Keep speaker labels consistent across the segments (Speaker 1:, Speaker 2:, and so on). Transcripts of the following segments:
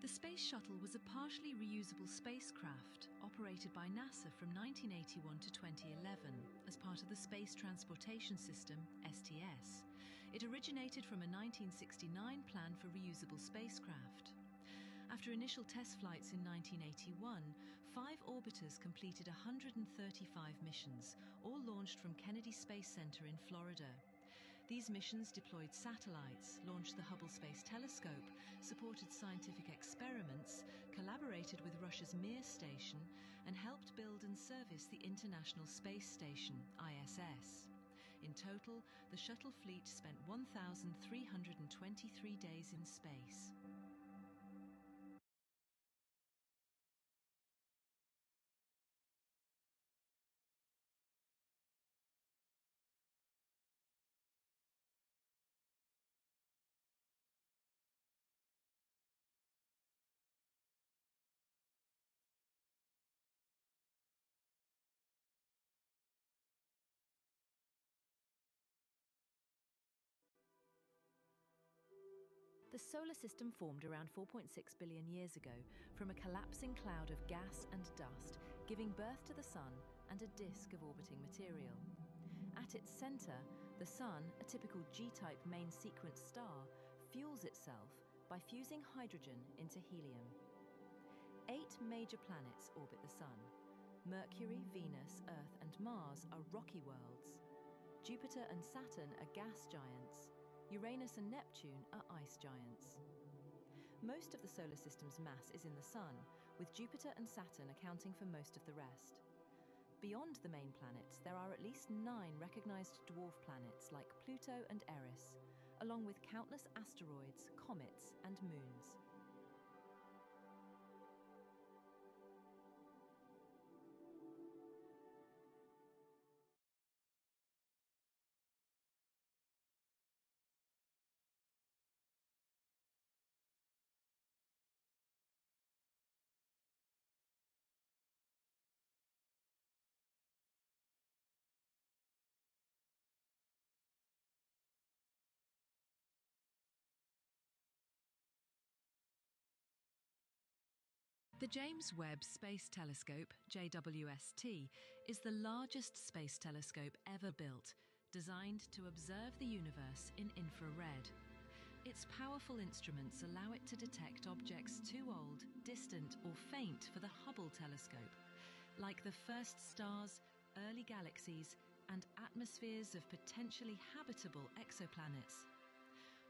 Speaker 1: The Space Shuttle was a partially reusable spacecraft operated by NASA from 1981 to 2011 as part of the Space Transportation System, STS. It originated from a 1969 plan for reusable spacecraft. After initial test flights in 1981, 5 orbiters completed 135 missions, all launched from Kennedy Space Center in Florida. These missions deployed satellites, launched the Hubble Space Telescope, supported scientific experiments, collaborated with Russia's Mir station, and helped build and service the International Space Station, ISS. In total, the shuttle fleet spent 1,323 days in space.
Speaker 2: The solar system formed around 4.6 billion years ago from a collapsing cloud of gas and dust, giving birth to the Sun and a disk of orbiting material. At its center, the Sun, a typical G-type main sequence star, fuels itself by fusing hydrogen into helium. 8 major planets orbit the Sun. Mercury, Venus, Earth, and Mars are rocky worlds. Jupiter and Saturn are gas giants. Uranus and Neptune are ice giants. Most of the solar system's mass is in the Sun, with Jupiter and Saturn accounting for most of the rest. Beyond the main planets, there are at least 9 recognized dwarf planets like Pluto and Eris, along with countless asteroids, comets, and moons.
Speaker 1: The James Webb Space Telescope, JWST, is the largest space telescope ever built, designed to observe the universe in infrared. Its powerful instruments allow it to detect objects too old, distant, or faint for the Hubble telescope, like the first stars, early galaxies, and atmospheres of potentially habitable exoplanets.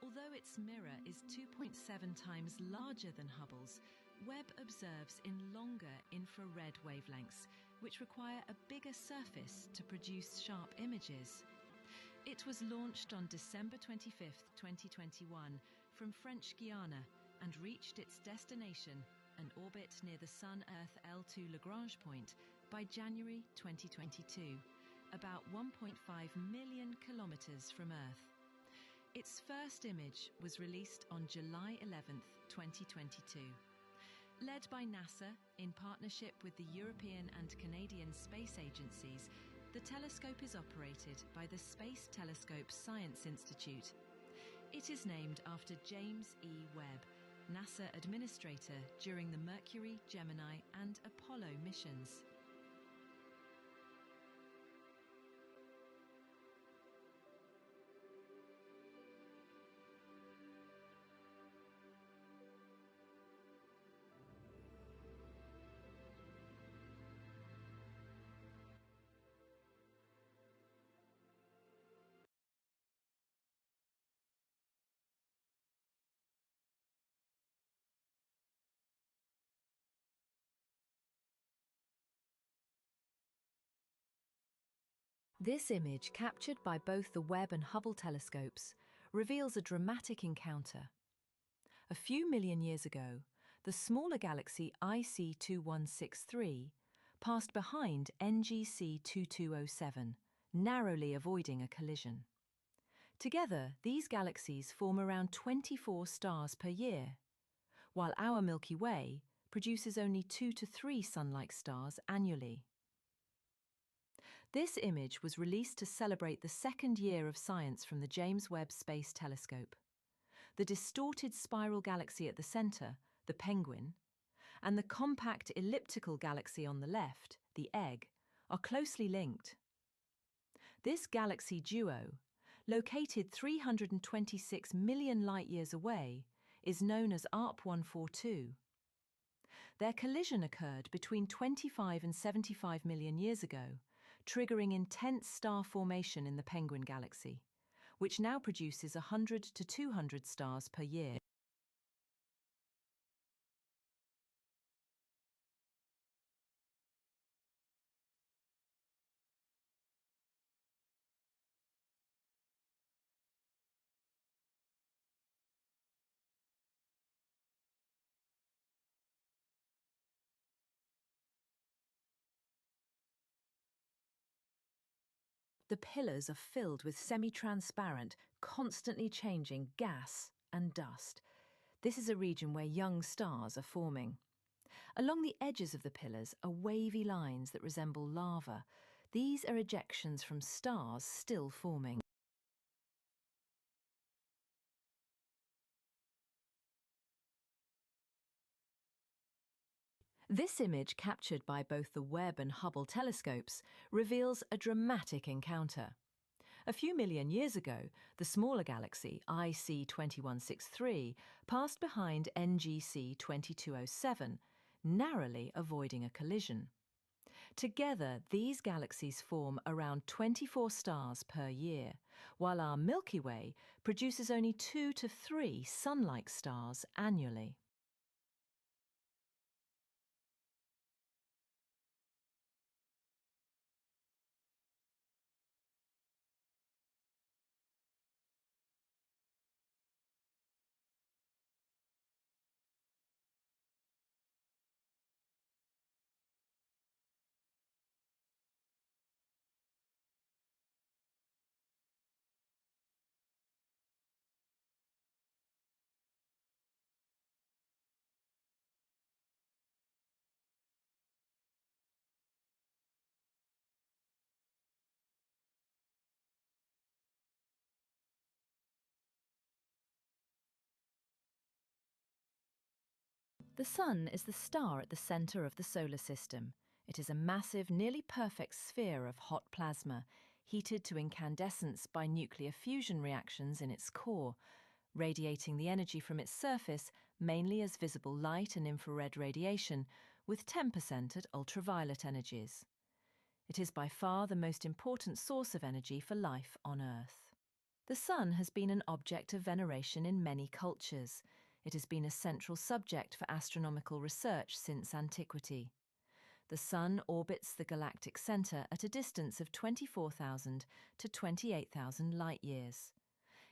Speaker 1: Although its mirror is 2.7 times larger than Hubble's, Webb observes in longer infrared wavelengths, which require a bigger surface to produce sharp images. It was launched on December 25, 2021, from French Guiana and reached its destination, an orbit near the Sun-Earth L2 Lagrange point, by January 2022, about 1.5 million kilometers from Earth. Its first image was released on July 11, 2022. Led by NASA in partnership with the European and Canadian space agencies, the telescope is operated by the Space Telescope Science Institute. It is named after James E. Webb, NASA administrator during the Mercury, Gemini, and Apollo missions.
Speaker 2: This image, captured by both the Webb and Hubble telescopes, reveals a dramatic encounter. A few million years ago, the smaller galaxy IC 2163 passed behind NGC 2207, narrowly avoiding a collision. Together, these galaxies form around 24 stars per year, while our Milky Way produces only 2 to 3 Sun-like stars annually. This image was released to celebrate the second year of science from the James Webb Space Telescope. The distorted spiral galaxy at the center, the penguin, and the compact elliptical galaxy on the left, the egg, are closely linked. This galaxy duo, located 326 million light-years away, is known as ARP-142. Their collision occurred between 25 and 75 million years ago, triggering intense star formation in the Penguin Galaxy, which now produces 100 to 200 stars per year. The pillars are filled with semi-transparent, constantly changing gas and dust. This is a region where young stars are forming. Along the edges of the pillars are wavy lines that resemble lava. These are ejections from stars still forming. This image, captured by both the Webb and Hubble telescopes, reveals a dramatic encounter. A few million years ago, the smaller galaxy IC 2163 passed behind NGC 2207, narrowly avoiding a collision. Together, these galaxies form around 24 stars per year, while our Milky Way produces only 2 to 3 Sun-like stars annually. The Sun is the star at the centre of the solar system. It is a massive, nearly perfect sphere of hot plasma, heated to incandescence by nuclear fusion reactions in its core, radiating the energy from its surface mainly as visible light and infrared radiation, with 10% at ultraviolet energies. It is by far the most important source of energy for life on Earth. The Sun has been an object of veneration in many cultures. It has been a central subject for astronomical research since antiquity. The Sun orbits the galactic centre at a distance of 24,000 to 28,000 light-years.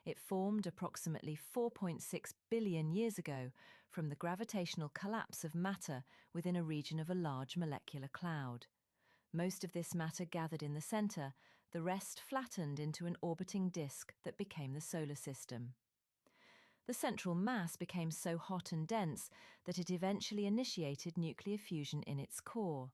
Speaker 2: It formed approximately 4.6 billion years ago from the gravitational collapse of matter within a region of a large molecular cloud. Most of this matter gathered in the centre, the rest flattened into an orbiting disk that became the solar system. The central mass became so hot and dense that it eventually initiated nuclear fusion in its core.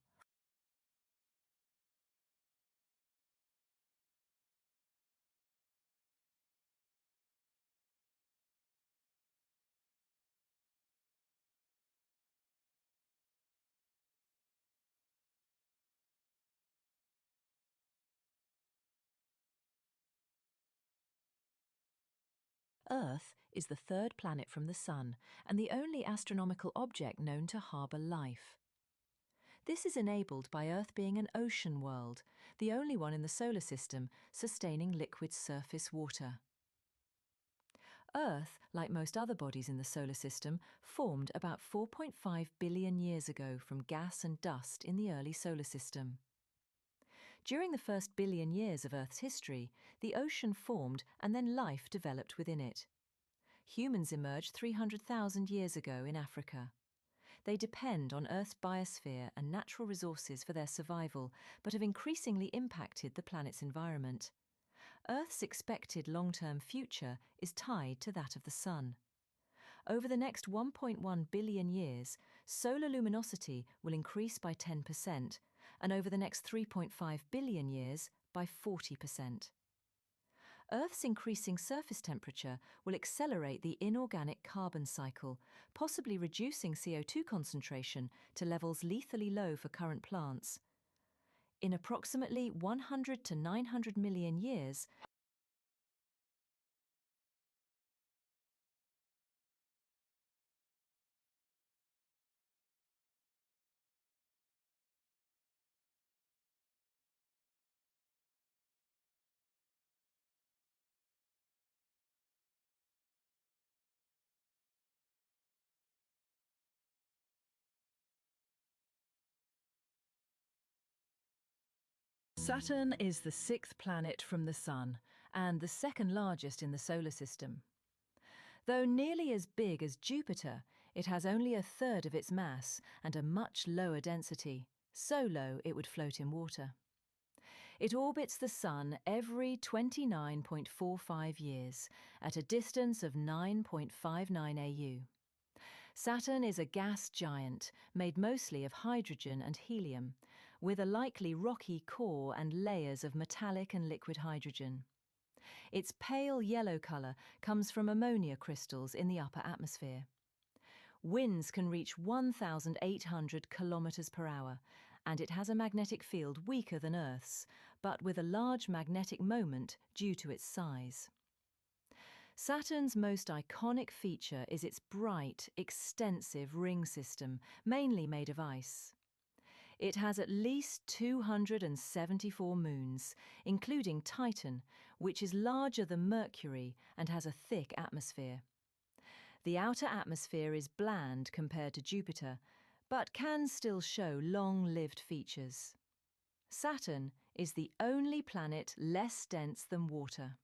Speaker 2: Earth is the third planet from the Sun and the only astronomical object known to harbour life. This is enabled by Earth being an ocean world, the only one in the solar system sustaining liquid surface water. Earth, like most other bodies in the solar system, formed about 4.5 billion years ago from gas and dust in the early solar system. During the first billion years of Earth's history, the ocean formed and then life developed within it. Humans emerged 300,000 years ago in Africa. They depend on Earth's biosphere and natural resources for their survival, but have increasingly impacted the planet's environment. Earth's expected long-term future is tied to that of the Sun. Over the next 1.1 billion years, solar luminosity will increase by 10%, and over the next 3.5 billion years by 40%. Earth's increasing surface temperature will accelerate the inorganic carbon cycle, possibly reducing CO2 concentration to levels lethally low for current plants. In approximately 100 to 900 million years,
Speaker 1: Saturn is the sixth planet from the Sun and the second largest in the solar system. Though nearly as big as Jupiter, it has only a third of its mass and a much lower density, so low it would float in water. It orbits the Sun every 29.45 years at a distance of 9.59 AU. Saturn is a gas giant made mostly of hydrogen and helium, with a likely rocky core and layers of metallic and liquid hydrogen. Its pale yellow colour comes from ammonia crystals in the upper atmosphere. Winds can reach 1,800 kilometres per hour, and it has a magnetic field weaker than Earth's, but with a large magnetic moment due to its size. Saturn's most iconic feature is its bright, extensive ring system, mainly made of ice. It has at least 274 moons, including Titan, which is larger than Mercury and has a thick atmosphere. The outer atmosphere is bland compared to Jupiter, but can still show long-lived features. Saturn is the only planet less dense than water.